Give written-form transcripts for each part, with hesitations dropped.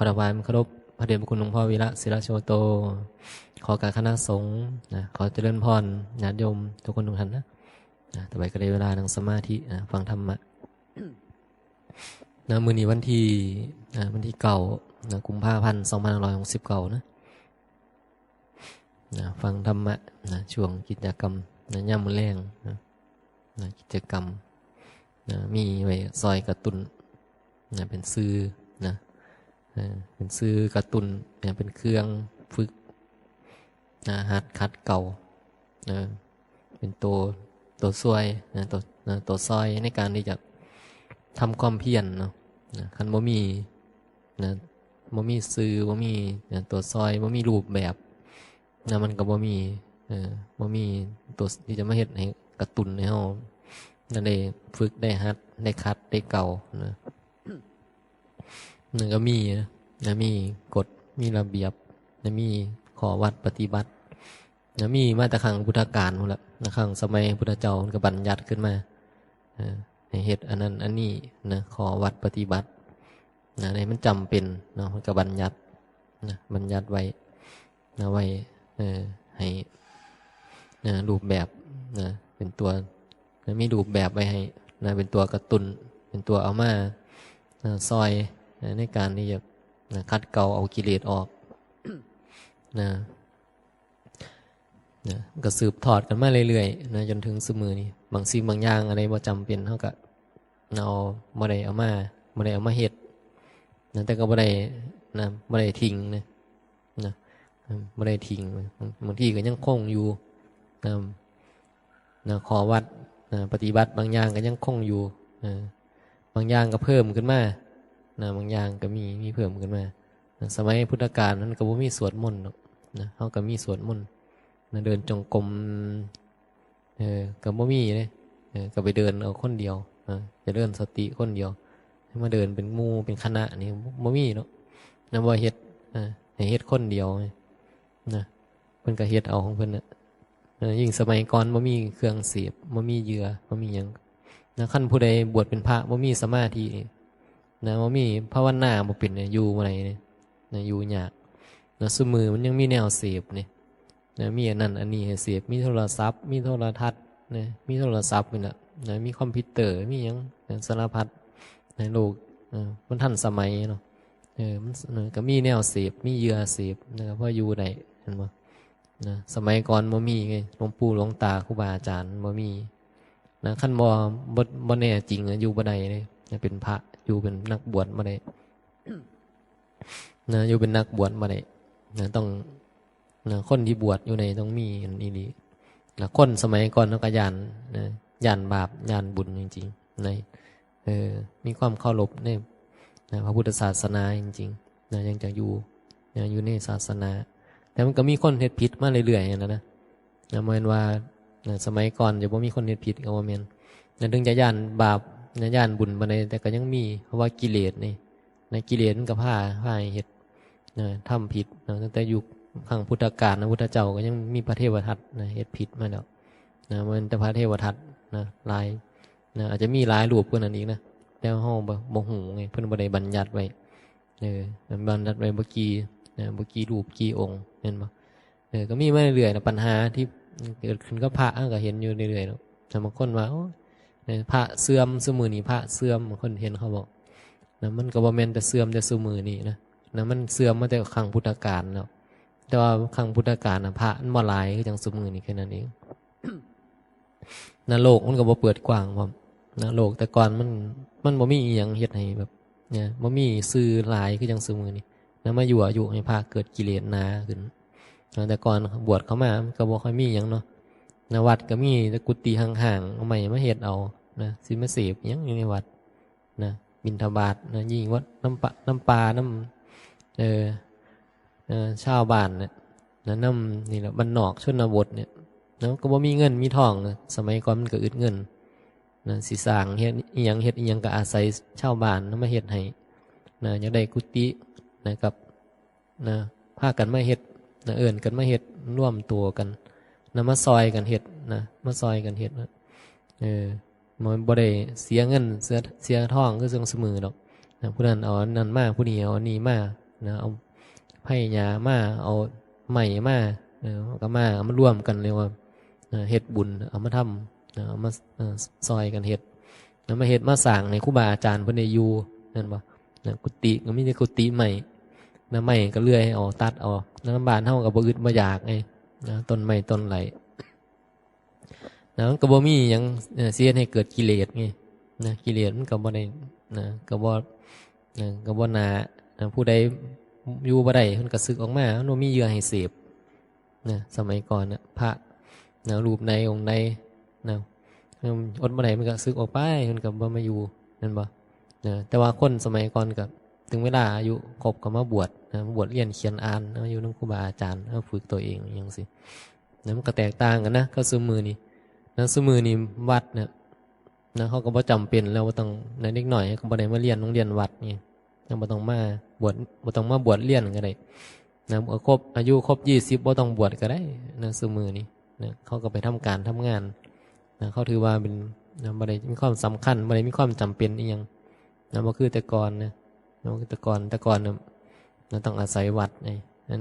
ถวายเคารพพระเดชพระคุณหลวงพ่อวีระศิลาโชโตขอการคณะสงฆ์ขอเจริญพรญาติโยมทุกคนทุกท่านนะต่อไปก็ได้เวลานั่งสมาธิฟังธรรมะมื้อนี้วันที่เก้ากุมภาพันธ์2569ฟังธรรมะช่วงกิจกรรมย่ำมื้อแรงกิจกรรมมีไว้ซอยกระตุ้นเป็นซื้อเป็นซื้อกระตุ้นเป็นเครื่องฝึกหัดขัดเก่าเป็นตัวซวยตัวซอยในการที่จะทำความเพียรเนาะคันบ่มีซื้อบ่มีตัวซอยบ่มีรูปแบบมันก็บ่มีตัวที่จะมาเฮ็ดให้กระตุ้นให้เฮาได้ฝึกได้หัดได้คัดได้เก่านั่นก็มีกฎมีระเบียบมีข้อวัดปฏิบัติมีมาแต่ครั้งพุทธกาลพุ่นละครั้งสมัยพุทธเจ้าก็บัญญัติขึ้นมาให้เฮ็ดอันนั้นอันนี้ข้อวัดปฏิบัติให้มันจำเป็นเนาะมันก็บัญญัติไว้ให้รูปแบบเป็นตัวมีรูปแบบไว้ให้เป็นตัวกระตุ้นเป็นตัวเอามาซอยในการที่จะคัดเกลาเอากิเลสออกก็สืบทอดกันมาเรื่อยๆจนถึงสมือนี้บางสิ่งบางอย่างอะไรบ่จำเป็นเท่ากับเราบ่ได้เอามาเฮ็ดแต่ก็บ่ได้ทิ้งบ่ได้ทิ้งบางทีก็ยังคงอยู่ขอวัดปฏิบัติบางอย่างก็ยังคงอยู่บางอย่างก็เพิ่มขึ้นมาบางอย่างก็มีเพิ่มขึ้นมาสมัยพุทธกาลนั้นก็บ่มีสวดมนต์หรอกเฮาก็มีสวดมนต์เดินจงกรมก็บ่มีเลยก็ไปเดินเอาคนเดียวจะเดินสติคนเดียวมาเดินเป็นหมู่เป็นคณะนี่บ่มีเนาะบ่เฮ็ดให้เฮ็ดคนเดียวเพิ่นก็เฮ็ดเอาของเพิ่นน่ะยิ่งสมัยก่อนบ่มีเครื่องเสียบบ่มีเหยื่อบ่มีหยังคันผู้ใดบวชเป็นพระบ่มีสมาธิบ่มีภาวนาบ่เป็นอยู่บ่ได้อยู่ยากซุมื้อมันยังมีแนวเสพนี่มีอันนั้นอันนี้ให้เสพมีโทรศัพท์มีโทรทัศน์มีโทรศัพท์นี่แหละมีคอมพิวเตอร์มีหยังสารพัดในโลกมันทันสมัยเนาะมันก็มีแนวเสพมีเหยื่อเสพนะครับเพราะอยู่ได้เห็นบ่สมัยก่อนบ่มีไงหลวงปู่หลวงตาครูบาอาจารย์บ่มีคันบ่แน่จริงอยู่บ่ได้เลยเป็นพระอยู่เป็นนักบวชบ่ได้อยู่เป็นนักบวชบ่ได้ต้องคนที่บวชอยู่ในต้องมีอันนี้ดีคนสมัยก่อนเขาก็ย่านบาปย่านบุญจริงๆมีความเคารพในพระพุทธศาสนาจริงๆยังจะอยู่ในศาสนาแต่มันก็มีคนเฮ็ดผิดมาเรื่อยๆนะเหมือนว่าสมัยก่อนจะบ่มีคนเฮ็ดผิดก็บ่แม่นถึงจะย่านบาปย่านบุญบ่ได้แต่ก็ยังมีเพราะว่ากิเลสนี่กิเลสมันก็พาให้เฮ็ดทำผิดตั้งแต่ยุคครั้งพุทธกาลพุทธเจ้าก็ยังมีพระเทวทัตเฮ็ดผิดมาแล้วมันแต่พระเทวทัตหลายอาจจะมีหลายรูปกว่านั้นอีกนะแต่เฮาบ่ฮู้ไงเพิ่นบ่ได้บัญญัติไว้บัญญัติไว้บ่กี่รูปกี่องค์เห็นบ่ก็มีมาเรื่อยๆปัญหาที่เกิดขึ้นกับพระก็เห็นอยู่เรื่อยๆเนาะแต่บางคนว่าพระเสื่อมซุมื้อนี้พระเสื่อมบางคนเห็นเขาบอกมันก็บ่แม่นแต่เสื่อมแต่ซุมื้อนี้นะมันเสื่อมมาแต่ครั้งพุทธกาลแล้วแต่ว่าครั้งพุทธกาลพระมันบ่หลายคือจังซุมื้อนี้แค่นั้นเองโลกมันก็บ่เปิดกว้างพร้อมโลกแต่ก่อนมันบ่มีอีหยังเฮ็ดให้แบบบ่มีสื่อหลายคือจังซุมื้อนี้มายั่วยุให้พระเกิดกิเลสหนาขึ้นแต่ก่อนบวชเข้ามาก็บ่ค่อยมีหยังเนาะวัดก็มีแต่กุฏิห่างๆเอาใหม่มาเฮ็ดเอาสิมาเสพหยังอยู่ในวัดบิณฑบาตยิ่งวัดน้ำปลาน้ำชาวบ้านเนี่ยน้ำนี่แหละบ้านนอกชนบทเนี่ยก็บ่มีเงินมีทองสมัยก่อนมันก็อึดเงินสิสร้างเฮ็ดอีหยังก็อาศัยชาวบ้านมาเฮ็ดให้อยากได้กุฏิกับพากันมาเฮ็ดเอิ้นกันมาเฮ็ดร่วมตัวกันมาซอยกันเฮ็ดมาซอยกันเฮ็ดมันบ่ได้เสียเงินเสียทองคือจังซุมื้อดอกผู้นั้นเอาอันนั้นมาผู้นี้เอาอันนี้มา นะเอาไผ่หญ้ามาเอาไม้มาก็มาเอามาร่วมกันเรียกว่าเฮ็ดบุญเอามาทำเอามาซอยกันเฮ็ดเอามาเฮ็ดมาสร้างในครูบาอาจารย์เพิ่นได้อยู่นั่นบ่กุฏิก็มีแต่กุฏิใหม่นะไม้ก็เลื่อยเอาตัดเอาแล้วบ้านเฮาก็บ่อึดบ่อยากไงนะต้นไม้ต้นไหลนะมันก็บ่มีหยังเสียให้เกิดกิเลสไงนะกิเลสมันก็บ่ได้นะก็บ่น่าผู้ใดอยู่บ่ได้เพิ่นก็สึกออกมามันบ่มีเหยื่อให้เสพนะสมัยก่อนน่ะพระนะรูปใดองค์ใดนะอดบ่ได้มันก็สึกออกไปเพิ่นก็บ่มาอยู่นั่นบ่นะแต่ว่าคนสมัยก่อนก็ถึงเวลาอายุครบก็มาบวชนะมาบวชเรียนเขียนอ่านอยู่นำครูบาอาจารย์ฝึกตัวเองจังซี่นะมันก็แตกต่างกันนะก็ซุมื้อนี้นะซุมื้อนี้วัดเนี่ยนะเขาก็บ่จำเป็นแล้วบ่ต้องในเด็กน้อยก็บ่ได้มาเรียนโรงเรียนวัดนี่บ่ต้องมาบวชบ่ต้องมาบวชเรียนก็ได้นะครบอายุครบ20บ่ต้องบวชก็ได้นะซุมื้อนี้นะเขาก็ไปทำการทำงานนะเขาถือว่าเป็นนะบ่ได้มีความสำคัญบ่ได้มีความจำเป็นอีหยังนะบ่คือแต่ก่อนนะบ่คือแต่ก่อนนะต้องอาศัยวัด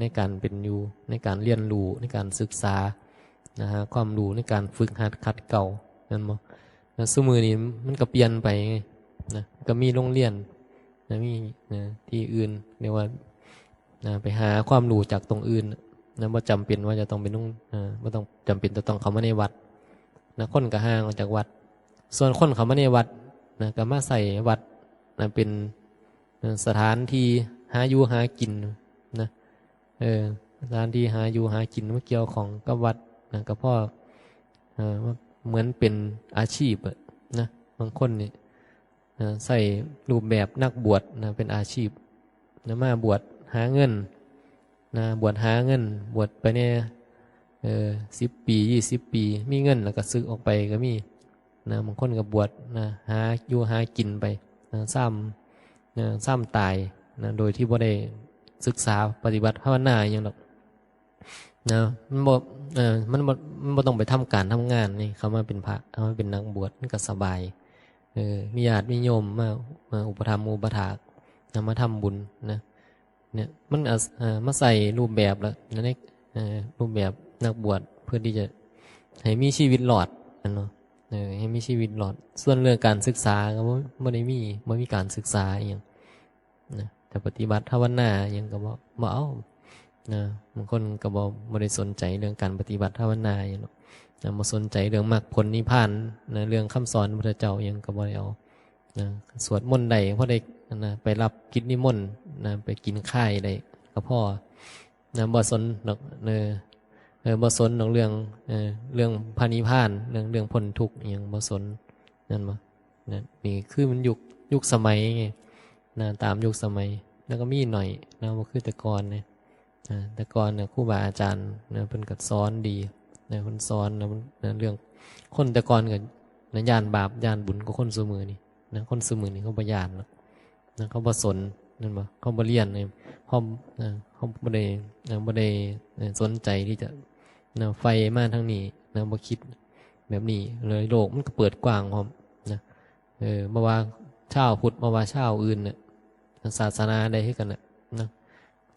ในการเป็นอยู่ในการเรียนรู้ในการศึกษานะฮะความรู้ในการฝึกหัดขัดเกลานั่นบ่นะซุมื้อนี้มันก็เปลี่ยนไปนะก็มีโรงเรียนนะมีนะที่อื่นเรียกว่านะไปหาความรู้จากตรงอื่นนะบ่จำเป็นว่าจะต้องเป็นบ่ต้องจำเป็นจะต้องเข้ามาในวัดนะคนก็ห่างออกจากวัดส่วนคนเข้ามาในวัดนะก็มาใส่วัดนะเป็นสถานที่หาอยู่หากินนะสถานที่หาอยู่หากินมันเกี่ยวของกับวัดนะก็เพราะเหมือนเป็นอาชีพนะบางคนนี่ใส่รูปแบบนักบวชนะเป็นอาชีพนะมาบวชหาเงินนะบวชหาเงินบวชไปเนี่ย10 ปี20 ปีมีเงินแล้วก็สึกออกไปก็มีนะบางคนก็บวชนะหาอยู่หากินไปนะซ้ำตายนะโดยที่บ่ได้ศึกษาปฏิบัติภาวนาอย่างหรอกนะมันบ่ต้องไปทำการทำงานนี่เขามาเป็นพระเขามาเป็นนักบวชมันก็สบายมีญาติมีโยมมาอุปถัมภ์อุปถากนะมาทำบุญนะเนี่ยมันมาใส่รูปแบบแล้วในรูปแบบนักบวชเพื่อที่จะให้มีชีวิตหลอดเนาะให้มีชีวิตหลอดส่วนเรื่องการศึกษาก็ไม่ได้มีการศึกษาอย่างนะแต่ปฏิบัติภาวนาอย่างก็บ่เอานะบางคนก็บ่ได้สนใจเรื่องการปฏิบัติภาวนาอย่างเนาะมาสนใจเรื่องมรรคผลนิพพานนะเรื่องคำสอนพระพุทธเจ้ายังก็บ่ได้เอานะสวดมนต์ใดเพราะได้นะไปรับกิจนิมนต์นะไปกินข้ายได้ก็พอนะบ่สนดอกบ่สนดอกเรื่องพระนิพพานเรื่องพ้นทุกข์อย่างบ่สนนั่นบ่นะนี่คือมันยุคสมัยไงนะตามยุคสมัยแล้วก็มีหน่อยนะบ่คือแต่ก่อนนะแต่ก่อนเนี่ยครูบาอาจารย์นะเพิ่นก็สอนดีนะเพิ่นสอนนะเรื่องคนแต่ก่อนก็นะย่านบาปย่านบุญก็คนซุมื้อนี่นะคนซุมื้อนี่เขาบ่ย่านหรอกนะเขาบ่สนนั่นบ่เขาบ่เรียนเลยเขาบ่ได้สนใจที่จะนะไฟมาทางนี้นะบ่คิดแบบนี้เลยโลกมันก็เปิดกว้างพร้อมนะบ่ว่าชาวพุทธบ่ว่าชาวอื่นน่ะศาสนาใดคือกันน่ะนะ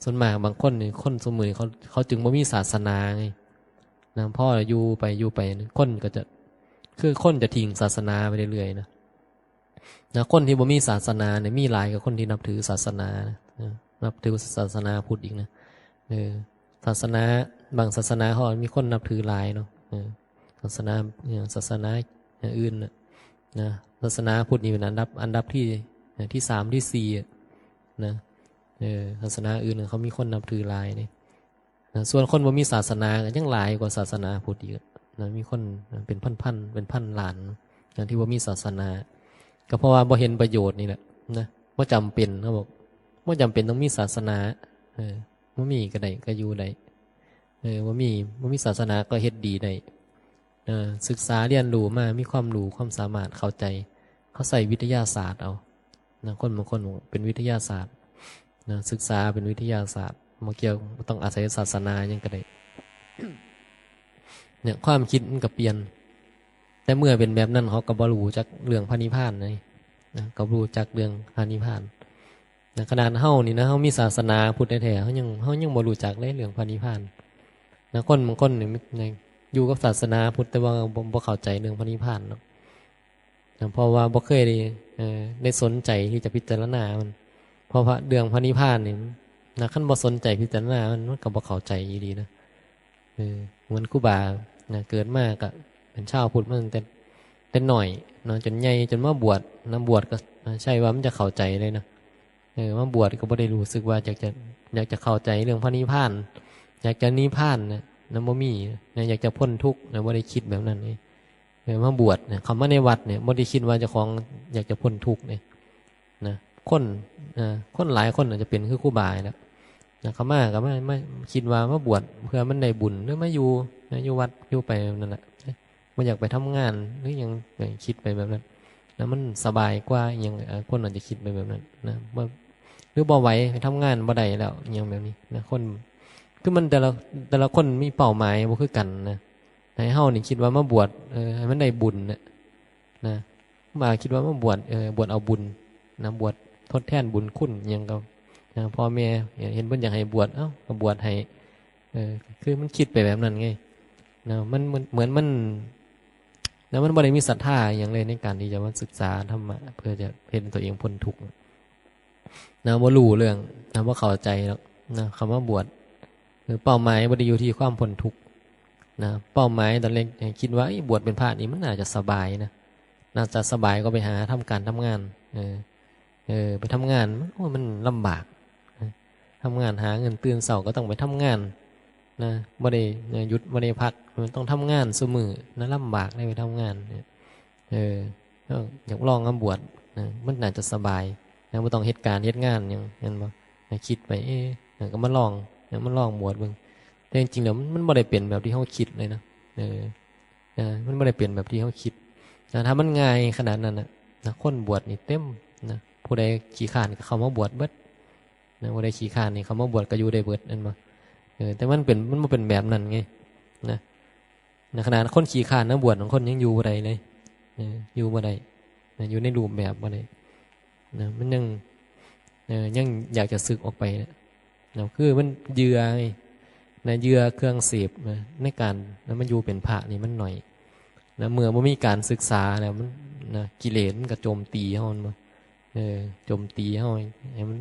ส่วนมากบางคนนี่คนซุมื้อเขาจึงบ่มีศาสนาไงนะพออยู่ไปคนก็จะคือคนจะทิ้งศาสนาไปเรื่อยๆนะคนที่บ่มีศาสนาเนี่ยมีหลายกว่าคนที่นับถือศาสนานะนับถือศาสนาพุทธอีกนะศาสนาบางศาสนาเขามีคนนับถือหลายเนาะศาสนาอื่นนะศาสนาพุทธนี่เป็นอันดับที่3ที่4นะศาสนาอื่นเขามีคนนับถือหลายนี่ส่วนคนบ่มีศาสนาก็ยังหลายกว่าศาสนาพุทธอีกนะมีคนเป็นพันล้านอย่างที่บ่มีศาสนาก็เพราะว่าบ่เห็นประโยชน์นี่แหละนะบ่จำเป็นเขาบอกบ่จำเป็นต้องมีศาสนาบ่มีก็ได้ก็อยู่ได้บ่มีศาสนาก็เฮ็ดดีได้ศึกษาเรียนรู้มามีความรู้ความสามารถเข้าใจเขาใส่วิทยาศาสตร์เอานะคนบางคนเป็นวิทยาศาสตร์นะศึกษาเป็นวิทยาศาสตร์บ่เกี่ยวบ่ต้องอาศัยศาสนาหยังก็ได้ เนี่ยความคิดมันก็เปลี่ยนแต่เมื่อเป็นแบบนั้นเขาก็บ่รู้จักเรื่องพระนิพพานเลยนะก็รู้จักเรื่องพระนิพพาน ขนาดเฮานี่นะเฮามีศาสนาพุทธแท้ๆเฮายังบ่รู้จักเลยเรื่องพระนิพพานคนบางคนนี่อยู่กับศาสนาพุทธแต่ว่าบ่เข้าใจเรื่องพระนิพพานเนาะเพราะว่าบ่เคยได้สนใจที่จะพิจารณามันเพราะว่าเรื่องพระนิพพานนี่คันบ่สนใจพิจารณามันก็บ่เข้าใจอยู่ดีนะเหมือนครูบาเกิดมาก็เป็นชาวพุทธมาตั้งแต่น้อยเนาะจนใหญ่จนมาบวชบวชก็ใช่ว่ามันจะเข้าใจเลยนะมาบวชก็บ่ได้รู้สึกว่าอยากจะเข้าใจเรื่องพระนิพพานอยากจะนิพพานนะบ่มีอยากจะพ้นทุกข์บ่ได้คิดแบบนั้นนี่มาบวชคำว่าในวัดเนี่ยบ่ได้คิดว่าเจ้าของอยากจะพ้นทุกข์เนี่ยนะคนหลายคนอาจจะเป็นคือครูบาแล้วเขามาก็ไม่คิดว่ามาบวชเพื่อมันได้บุญหรือมาอยู่วัดอยู่ไปนั่นแหละไม่อยากไปทำงานหรือยังคิดไปแบบนั้นแล้วมันสบายกว่าอย่างคนอาจจะคิดไปแบบนั้นนะหรือบ่ไหวไปทำงานบ่ได้แล้วอย่างแบบนี้นะคนคือมันแต่ละคนมีเป้าหมายบ่คือกันนะให้เฮานี่คิดว่ามาบวชให้มันได้บุญนะมาคิดว่ามาบวชบวชเอาบุญนะบวชทดแทนบุญคุณอย่างกับพ่อแม่เห็นเพิ่นอยากให้บวชก็บวชให้คือมันคิดไปแบบนั้นไงนะมันเหมือนมันแล้วมันบ่ได้มีศรัทธาอย่างเลยในการที่จะมาศึกษาธรรมะเพื่อจะเห็นตัวเองพ้นทุกข์นะบ่รู้เรื่องนะบ่เข้าใจแล้วนะคำว่าบวชเป้าหมายบ่ได้อยู่ที่ความพ้นทุกข์นะเป้าหมายตอนแรกคิดว่าบวชเป็นพระนี่มันน่าจะสบายนะน่าจะสบายก็ไปหาทำงานไปทำงานมันลำบากทำงานหาเงินตื่นเช้าก็ต้องไปทำงานนะบ่ได้หยุดบ่ได้พักมันต้องทำงานซุมื้อนะลำบากได้ไปทำงานอยากลองบวชมันน่าจะสบายนะบ่ต้องเฮ็ดการเฮ็ดงานหยังเห็นบ่คิดไปก็มาลองบวชเบิ่งแต่จริงๆแล้วมันบ่ได้เป็นแบบที่เฮาคิดเลยนะมันบ่ได้เป็นแบบที่เฮาคิดถ้ามันง่ายขนาดนั้นนะคนบวชนี่เต็มนะผู้ใดขี้คร้านก็เข้ามาบวชเบิดนะผู้ใดขี้คร้านนี่เข้ามาบวชก็อยู่ได้เบิดนั่นบ่แต่มันบ่เป็นแบบนั้นไงนะขนาดคนขี้คร้านบวชของคนยังอยู่บ่ได้เลยอยู่บ่ได้อยู่ในรูปแบบบ่ได้นะมันยังอยากจะสึกออกไปนะคือมันเหยื่อไงนะเหยื่อเครื่องเสพในการแล้วมันอยู่เป็นพระนี่มันหน่อยนะเมื่อบ่มีการศึกษาแล้วมันนะกิเลสมันก็โจมตีเฮามันโจมตีเฮาให้มัน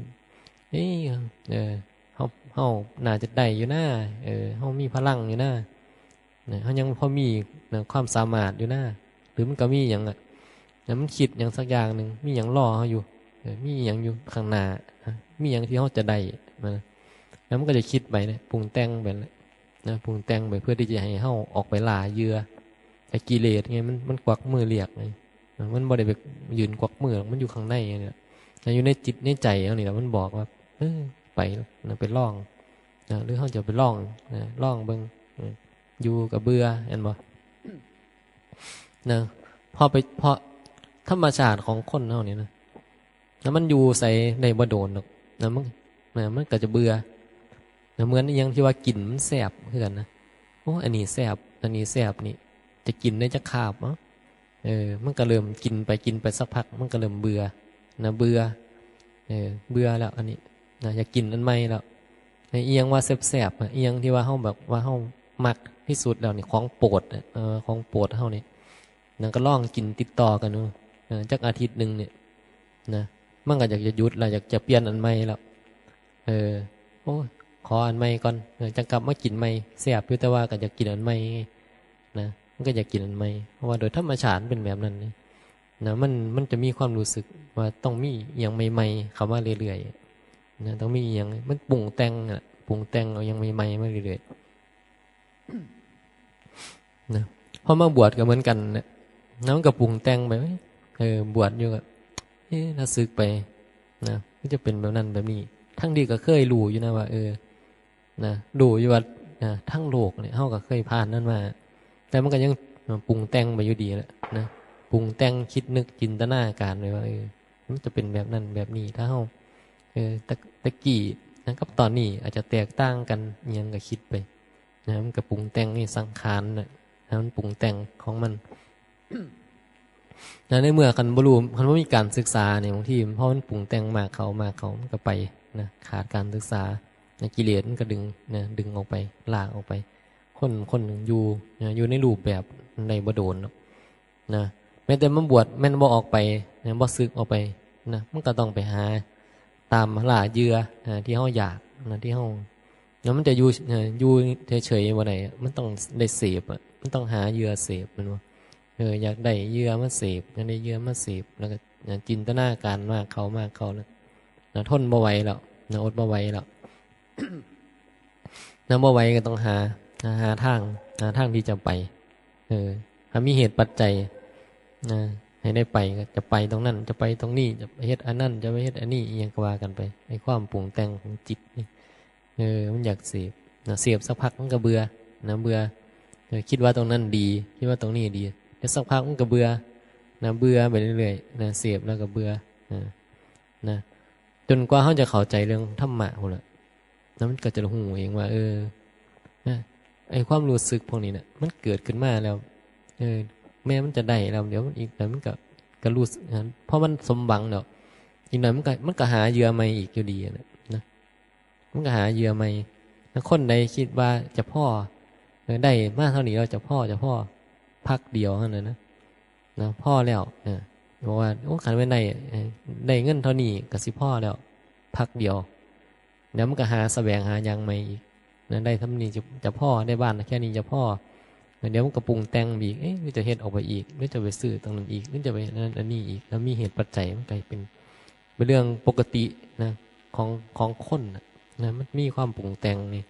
เฮาน่าจะได้อยู่นะเฮามีพลังอยู่นะเฮายังพอมีความสามารถอยู่นะหรือมันก็มีหยังมันคิดหยังสักอย่างนึงมีหยังรอเฮาอยู่มีหยังอยู่ข้างหน้ามีหยังที่เฮาจะได้แล้วมันก็จะคิดไปนะปรุงแต่งไปนะปรุงแต่งไปเพื่อที่จะให้เฮาออกไปล่าเหยื่อไอ้กิเลสไงมันกวักมือเรียกไงมันบ่ได้ไปยืนกวักมือมันอยู่ข้างในเนี่ยอยู่ในจิตในใจเอานี่แหละมันบอกว่าไปนะไปล่องหรือเขาจะไปล่องเบิ่งอยู่กับเบื่อเห็นบ่นะพอธรรมชาติของคนเฮานี่นะแล้วมันอยู่ใส่ในบ่โดนหรอกนะมันก็จะเบื่อนะเหมือนอย่างที่ว่ากินมันแซ่บคือกันนะโอ้อันนี้แซ่บอันนี้แซ่บนี่จะกินได้จะคาบมันก็เริ่มกินไปสักพักมันก็เริ่มเบื่อนะเบื่อแล้วอันนี้นะอยากกินอันใหม่แล้วเอียงว่าแซ่บๆเอียงที่ว่าเฮาแบบว่าเฮามักที่สุดแล้วนี่ของโปรดของโปรดเฮานี่นะก็ลองกินติดต่อกันดูจักอาทิตย์นึงเนี่ยนะมันก็อยากจะหยุดแล้วอยากจะเปลี่ยนอันใหม่แล้วโอ้ขออันใหม่ก่อนจังกลับมากินใหม่แซ่บอยู่แต่ว่าก็อยากกินอันใหม่นะมันก็อยากกินอันใหม่เพราะว่าโดยธรรมชาติเป็นแบบนั้นนี่นะมันจะมีความรู้สึกว่าต้องมีอย่างใหม่ๆเข้ามาเรื่อยๆนะต้องมีอย่างมันปรุงแต่งเอาอย่างใหม่ๆมาเรื่อยๆนะพอมาบวชก็เหมือนกันนะมันก็ปรุงแต่งไปบวชอยู่ก็ถ้าสึกไปนะมันจะเป็นแบบนั้นแบบนี้ทั้งดีก็เคยรู้อยู่นะว่านะรู้อยู่ว่าทั้งโลกเนี่ยเฮาก็เคยผ่านนั่นมาแต่มันก็ยังปรุงแต่งไปอยู่ดีแหละนะปรุงแต่งคิดนึกจินตนาการไว้ว่ามันจะเป็นแบบนั้นแบบนี้ถ้าเฮาตะกี้นะครับตอนนี้อาจจะแตกต่างกันยังก็คิดไปนะมันก็ปรุงแต่งนี่สังขารนะมันปรุงแต่งของมัน ในเมื่อคันบ่รู้คันบ่มีการศึกษาเนี่ยบางทีเพราะมันปรุงแต่งมากเขามันก็ไปนะขาดการศึกษากิเลสมันก็ดึงออกไปลากออกไปคนหนึ่งอยู่ในรูปแบบในบ่โดนนะแม้แต่มันบวชแม่นบ่ออกไปนะบ่สึกออกไปนะมันก็ต้องไปหาตามล่าเหยื่อที่เฮาอยากนะที่เฮาแล้วมันจะอยู่เฉยๆบ่ได้มันต้องได้เสพมันต้องหาเหยื่อเสพมันว่าอยากได้เหยื่อมาเสพอยากได้เหยื่อมาเสพแล้วก็จินตนาการมากเขาแล้วนะทนบ่ไหวแล้วนะอดบ่ไหวแล้วนะบ่ไหวก็ต้องหาทางที่จะไปถ้ามีเหตุปัจจัยนะให้ได้ไปก็จะไปตรงนั้นจะไปตรงนี้จะไปเฮ็ดอันนั้นจะไปเฮ็ดอันนี้อีหยังก็ว่ากันไปไอ้ความปรุงแต่งของจิตนี่มันอยากเสพนะเสพสักพักมันก็เบื่อนะเบื่อคิดว่าตรงนั้นดีคิดว่าตรงนี้ดีแล้วสักพักมันก็เบื่อนะเบื่อไปเรื่อยๆนะเสพแล้วก็เบื่อนะจนกว่าเขาจะเข้าใจเรื่องธรรมะพุ่นล่ะแล้วมันก็จะรู้เองว่านะไอ้ความรู้สึกพวกนี้เนี่ยมันเกิดขึ้นมาแล้วแม้มันจะได้แล้วเดี๋ยวมันอีกแต่มันก็รู้สึกเพราะมันสมหวังเนาะอีกหน่อยมันก็หาเหยื่อใหม่อีกอยู่ดีนะมันก็หาเหยื่อใหม่คนใดคิดว่าจะพ่อได้มากเท่านี้เราจะพ่อพักเดียวเท่านั้นนะพ่อแล้วบอกว่าโอ้ขันไม่ได้เงินเท่านี้ก็สิพ่อแล้วพักเดียวเดี๋ยวมันก็หาแสวงหาอย่างใหม่อีกนะได้ทำนี้จะพ่อได้บ้านแค่นี้จะพ่อเดี๋ยวมันก็ปรุงแต่งอีกหรือจะเฮ็ดออกไปอีกหรือจะไปซื้อตรงนั้นอีกหรือจะไปนั่นอันนี้อีกแล้วมีเหตุปัจจัยมันกลายเป็นเรื่องปกตินะของคนนะมันมีความปรุงแต่งนี่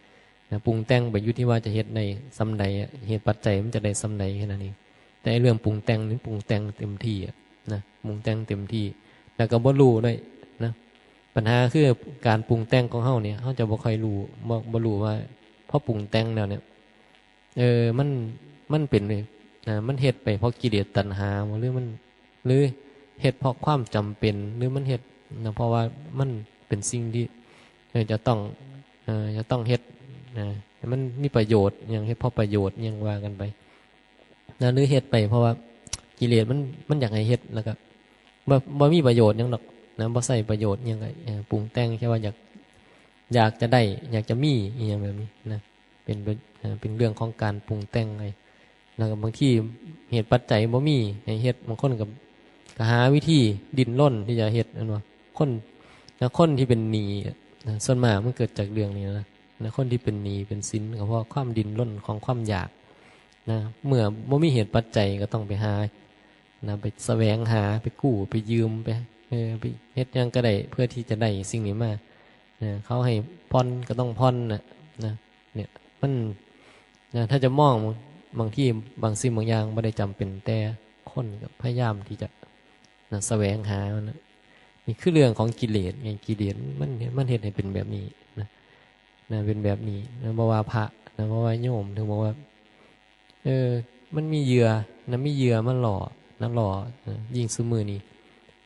นะปรุงแต่งไปอยู่ที่ว่าจะเฮ็ดในสำใดเหตุปัจจัยมันจะได้สำใดแค่นั้นเองแต่เรื่องปรุงแต่งนี่ปรุงแต่งเต็มที่นะปรุงแต่งเต็มที่แล้วก็บ่รู้ด้วยนะปัญหาคือการปรุงแต่งของเฮาเนี่ยเฮาจะบ่ค่อยรู้บ่รู้ว่าพอปรุงแต่งแล้วเนี่ยมันเป็นเลยมันเฮ็ดไปเพราะกิเลสตัณหาหรือเฮ็ดเพราะความจำเป็นหรือมันเฮ็ดนะเพราะว่ามันเป็นสิ่งที่จะต้องเฮ็ดมันมีประโยชน์อย่างเฮ็ดเพราะประโยชน์อย่างว่ากันไปนะหรือเฮ็ดไปเพราะว่ากิเลสมันอยากให้เฮ็ดแล้วก็บ่มีประโยชน์หยังดอกนะบ่ใส่ประโยชน์หยังไงปรุงแต่งแค่ว่าอยากจะได้อยากจะมีอีหยังแบบนี้นะเป็นเรื่องของการปรุงแต่งไงแล้วก็บางทีเหตุปัจจัยบ่มีให้เฮ็ดบางคนก็หาวิธีดิ้นรนที่จะเฮ็ดนั่นว่าคนที่เป็นหนี้นะส่วนมากมันเกิดจากเรื่องนี้นะคนที่เป็นหนี้เป็นสินก็เพราะความดิ้นรนของความอยากนะเมื่อบ่มีเหตุปัจจัยก็ต้องไปหานะไปแสวงหาไปกู้ไปยืมไปเฮ็ดหยังก็ได้เพื่อที่จะได้สิ่งนี้มาเขาให้ผ่อนก็ต้องผ่อนนะเนี่ยมันนะถ้าจะมองบางที่บางสิ่งบางอย่างไม่ได้จำเป็นแต่คนก็พยายามที่จะแสวงหามันนี่คือเรื่องของกิเลสไงกิเลสมันเหตุให้เป็นแบบนี้นะเป็นแบบนี้นะบอกว่าพระนะบอกว่าโยมถึงบอกว่ามันมีเหยื่อนะมีเหยื่อมันหล่อยิ่งซุมื้อนี้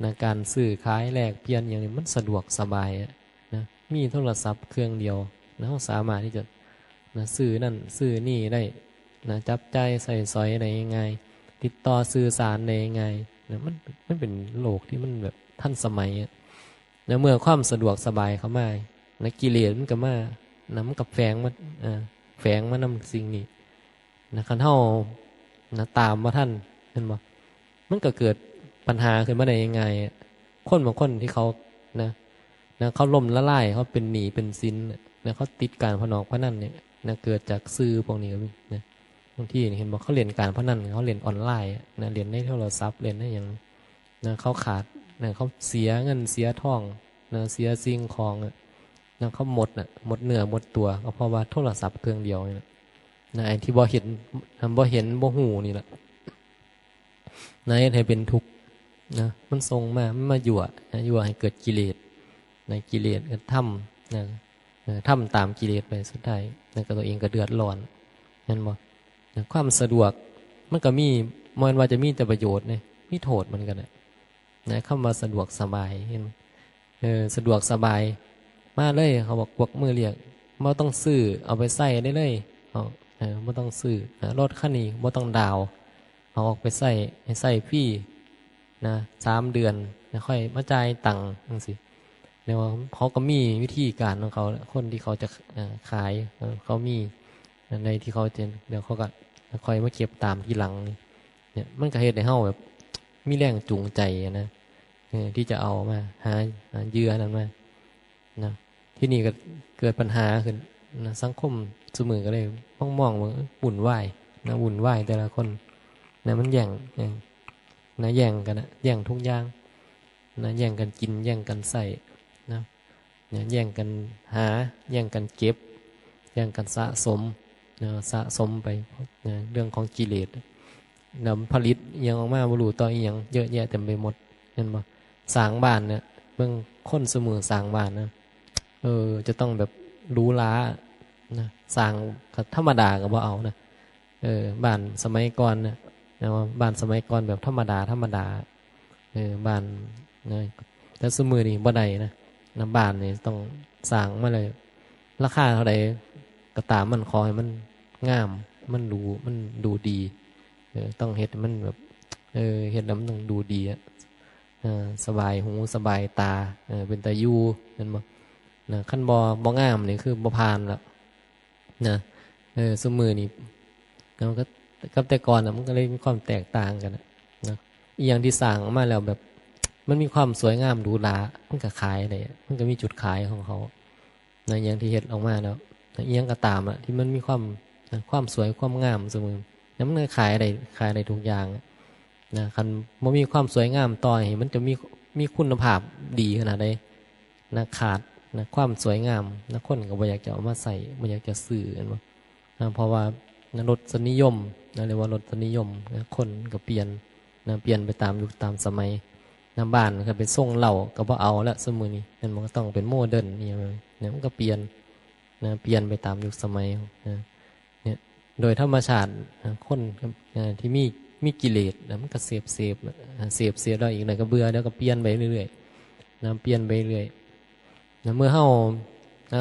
นะการซื้อขายแลกเปลี่ยนอย่างนี้มันสะดวกสบายนะมีโทรศัพท์เครื่องเดียวนะเราสามารถที่จะนะซื้อนั่นซื้อนี่ได้นะจับใจใส่สอยได้ง่ายติดต่อสื่อสารได้ง่ายนะมันเป็นโลกที่มันแบบทันสมัยนะเมื่อความสะดวกสบายเข้ามานะกิเลสมันก็มานะมันกับแฝงมานำสิ่งนี้นะคันเฮานะตามมาท่านเห็นบ่มันก็เกิดปัญหาขึ้นมาได้ยังไงคนบางคนที่เขานะเขาล่มละลายเขาเป็นหนี้เป็นสินนะเขาติดการพนันเนี่ยนะเกิดจากซื้อพวกนี้นะบางทีเห็นบอกเขาเรียนการพนันเขาเรียนออนไลน์นะเรียนในโทรศัพท์เรียนได้อย่างนะเขาขาดนะเขาเสียเงินเสียทองนะเสียสิ่งของนะเขาหมดเนื้อหมดตัวก็เพราะว่าโทรศัพท์เครื่องเดียวนะไอ้ที่บ่เห็นบ่หูนี่แหละนะให้เป็นทุกข์นะมันทรงมายั่วให้เกิดกิเลสในกิเลสก็ทำตามกิเลสไปสุดท้ายนะก็ตัวเองก็เดือดร้อนเห็นบ่นะความสะดวกมันก็มีมันว่าจะมีแต่ประโยชน์เนี่ยมีโทษมันกันนะคำว่าสะดวกสบายเห็นสะดวกสบายมาเลยเขาบอกกวักมือเรียกไม่ต้องซื้อเอาไปใส่ได้เลยไม่ต้องซื้อรถคันนี้ไม่ต้องดาวเอาออกไปใส่ฟรี นะ3 เดือนแล้วค่อยมาจ่ายตังค์จังซี่เดี๋ยวเขาก็มีวิธีการของเขาคนที่เขาจะขายเขามีในที่เขาจะเดี๋ยวเขาก็ค่อยมาเก็บตามที่หลังเนี่ยมันก็เฮ็ดให้เฮาแบบมีแรงจูงใจนะที่จะเอามาหาเหยื่อนั้นมานะที่นี่ก็เกิดปัญหาขึ้นนะสังคมซุมื้อก็เลยมองว่าวุ่นวายนะวุ่นวายแต่ละคนนะมันแย่งนะแย่งกันนะแย่งทุกอย่างนะแย่งกันกินแย่งกันใส่นะแย่งกันหาแย่งกันเก็บแย่งกันสะสมนะสะสมไปนะเรื่องของกิเลสนำผลิตยังออกมาบรูต่ออีหยังเยอะแยะเต็มไปหมดเห็นบ่สร้างบ้านเนี่ยเบิ่งคนเสมอสร้างบ้านนะจะต้องแบบหรูหรานะสร้างธรรมดาก็บ่เอานะบ้านสมัยก่อนนะบ้านสมัยก่อนแบบธรรมดาบ้านนะแต่สมือนี่บ่ได้นะบ้านนี่ต้องสร้างมาเลยราคาเท่าใดก็ตามมันขอให้มันงามมันดูดีต้องเฮ็ดมันแบบเฮ็ดแล้วมันต้องดูดีสบายหูสบายตาเป็นตาอยู่นั่นบ่นะคันบ่งามนี่คือบ่ผ่านแล้วนะสมือนี่มันก็กับแต่ก่อนมันก็เลยมีความแตกต่างกันนะอีกอย่างที่สร้างออกมาแล้วแบบมันมีความสวยงามหรูหรามันก็ขายได้มันก็มีจุดขายของเขานะอย่างที่เฮ็ดออกมาแล้วอีกอย่างก็ตามที่มันมีความสวยความงามเสมอแล้วมันขายได้ทุกอย่างนะคันบ่มีความสวยงามต่อให้มันจะมีคุณภาพดีขนาดใดนะขาดนะความสวยงามนะคนก็บ่อยากจะเอามาใส่บ่อยากจะซื้อกันบ่เพราะว่ารสนิยมเรียกว่ารสนิยมคนก็เปลี่ยนไปตามยุคตามสมัยบ้านก็เป็นทรงเหล่าก็บ่เอาละสมัยนี้นั่นมันก็ต้องเป็นโมเดิร์นเนี่ยมันก็เปลี่ยนไปตามยุคสมัยเนี่ยโดยธรรมชาติคนที่มีกิเลสมันก็เสพแล้วอีกหน่อยก็เบื่อแล้วก็เปลี่ยนไปเรื่อยๆเปลี่ยนไปเรื่อยเมื่อเฮา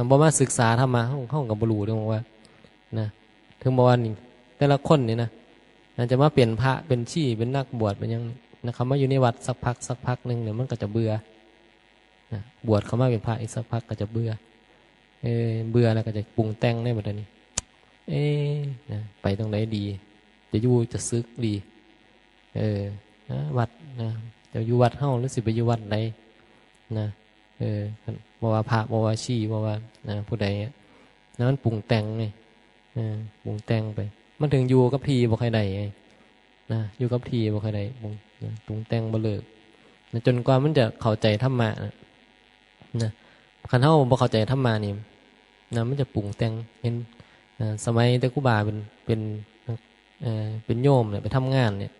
บ่มาศึกษาธรรมะเฮาก็บ่รู้เรื่องว่านะถึงบอกว่านี่แต่ละคนนี่นะจะมาเปลี่ยนพระเป็นชีเป็นนักบวชเป็นยังนะครับมาอยู่ในวัดสักพักหนึ่งเนี่ยมันก็จะเบื่อนะบวชเขามาเป็นพระอีกสักพักก็จะเบื่อเบื่อแล้วก็จะปรุงแต่งได้หมดเลยนะไปตรงไหนดีจะอยู่จะซึกดีนะวัดนะจะอยู่วัดเฮ้าหรือสิไปอยู่วัดไหนนะบอกว่าพระบอกว่าชีบอกว่าผู้ใดนั้นมันปรุงแต่งไงปรุงแต่งไปมันถึงอยู่กับทีบ่ใครใดนะอยู่กับทีบ่ใครใดปรุงแต่งบ่เลิกนะจนกว่ามันจะเข้าใจธรรมะนะคันเฮาบ่เข้าใจธรรมะนี่นะมันจะปรุงแต่งเห็นสมัยแต่ครูบาเป็นโยมเนี่ยไปทำงานเนี่ย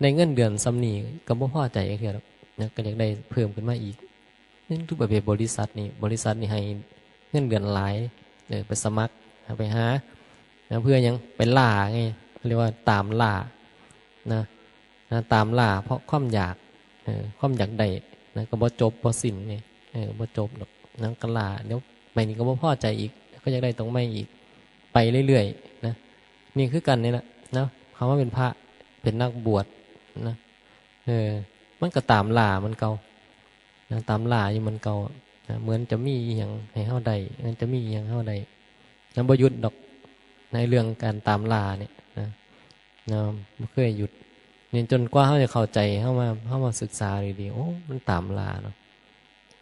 ในเงินเดือนซ้ำนี่ก็บ่พอใจเท่าหรอกนะก็อยากได้เพิ่มขึ้นมาอีกนี่ทุกประเภทบริษัทนี่ให้เงินเดือนหลายไปสมัครไปหาเพื่อยังไปล่าไงเรียกว่าตามล่านะตามล่าเพราะความอยากได้นะก็บ่จบบ่สิ้นไงบ่จบหรอกนั่งก็ล่าเดี๋ยวไปนี่ก็บ่พอใจอีกก็อยากได้ตรงไม่อีกไปเรื่อยๆนะนี่คือกันนี่แหละนะคำว่าเป็นพระเป็นนักบวชนะมันก็ตามล่ามันเก่านะตามล่าอยู่มันเก่านะเหมือนจะมีอย่างให้เฮาได้มันจะมีอย่างเฮาได้ยังบ่หยุดดอกในเรื่องการตามล่าเนี่ยนะไม่เคยหยุดเนี่ยจนกว่าเขาจะเข้าใจเข้ามาศึกษาดีๆโอ้มันตามล่าเนาะ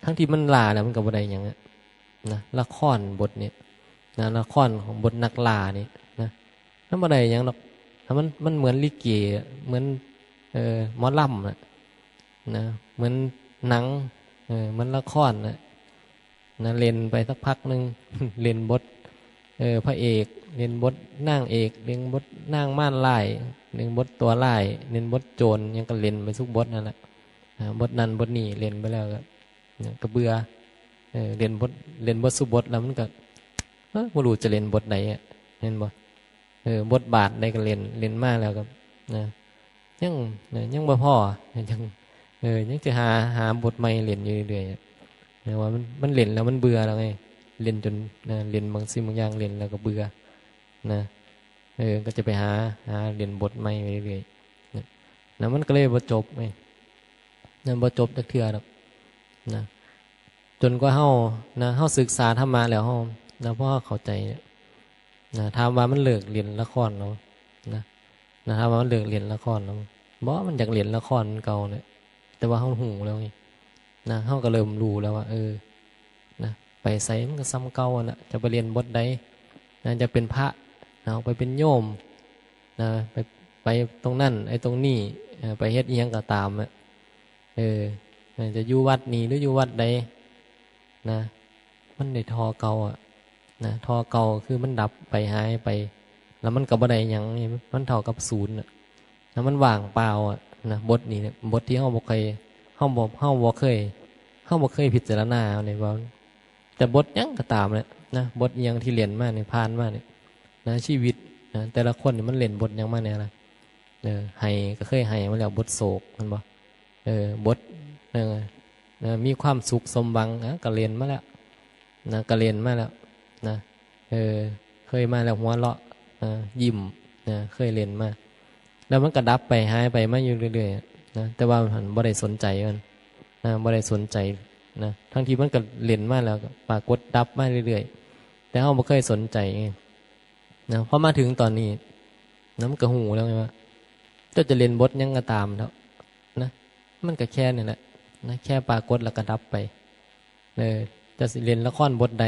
ทั้งที่มันล่าแล้วมันกับอะไรอย่างเงี้ยนะละครบทเนี่ยนะละครของบทนักล่านี่นะนั่นอะไรอย่างหรอกมันเหมือนลิเกเหมือนหมอลำนะเหมือนหนังเหมือนละครนะเล่นไปสักพักหนึ่ง เล่นบทพระเอกเล่นบทนางเอกเล่นบทนางม่านลายเล่นบทตัวลายเล่นบทโจรยังก็เล่นไปทุกบทนั่นแหละบทนั้นบทนี้เล่นไปแล้วก็เบื่อเล่นบทสุบทแล้วมันก็ไม่รู้จะเล่นบทไหนเห็นบ่บทบาทใดก็เล่นมากแล้วก็ยังบ่พอยังจะหาบทใหม่เล่นอยู่เรื่อยๆว่ามันเล่นแล้วมันเบื่อแล้วไงเล่นจนเล่นบางสิ่งบางอย่างเล่นแล้วก็เบื่อนะก็จะไปหาเล่นบทใหม่ไปเรื่อยๆนะมันก็เลยบ่จบไง นะบ่จบจักเทื่อดอกนะจนกว่าเฮานะเฮาศึกษาธรรมะแล้วเฮานะพอเข้าใจนะถามว่ามันเลิกเรียนละครแล้วนะนะถามว่ามันเลิกเรียนละครแล้วบ่มันอยากเรียนละครเก่าเนี่ยแต่ว่าเฮาหูแล้วไงนะเฮาก็เริ่มรู้แล้วว่านะไปไสมันก็ซ้ำเก่าน่ะจะไปเรียนบทใดนะจะเป็นพระนะไปเป็นโยมนะไปตรงนั้นไอ้ตรงนี้ไปเฮ็ดอีหยังก็ตามอ่ะจะอยู่วัดนี้หรืออยู่วัดใดนะมันได้ทอเก่าอ่ะนะทอเก่าคือมันดับไปหายไปแล้วมันก็บ่ได้หยังนี่มันเท่ากับศูนย์อ่ะแล้วมันว่างเปล่าอ่ะนะบทนี้เนี่ยบทที่เฮาบ่เคยเฮาบ่เคยพิจารณาเนี่ยว่าแต่บทหยังก็ตามเนี่ยนะบทอีหยังที่เรียนมาเนี่ยผ่านมาเนี่ยนะชีวิตนะแต่ละคนนี่มันเล่นบทหยังมาแน่ล่ะให้ก็เคยให้มาแล้วบทโศกมันบ่บทมีความสุขสมหวังก็เรียนมาแล้วนะก็เรียนมาแล้วนะเคยมาแล้วหัวเราะยิ้มนะเคยเรียนมาแล้วมันก็ดับไปหายไปมาอยู่เรื่อยๆนะแต่ว่ามันบ่ได้สนใจมันนะบ่ได้สนใจนะทั้งที่มันก็เรียนมาแล้วปรากฏดับมาเรื่อยๆแต่เราบ่เคยสนใจนะพอมาถึงตอนนี้นะมันก็หูแล้วไงว่าจะเรียนบทยังก็ตามแล้วนะมันก็แค่นี่แหละนะแค่ปรากฏแล้วก็ดับไปจะเรียนละครบทใด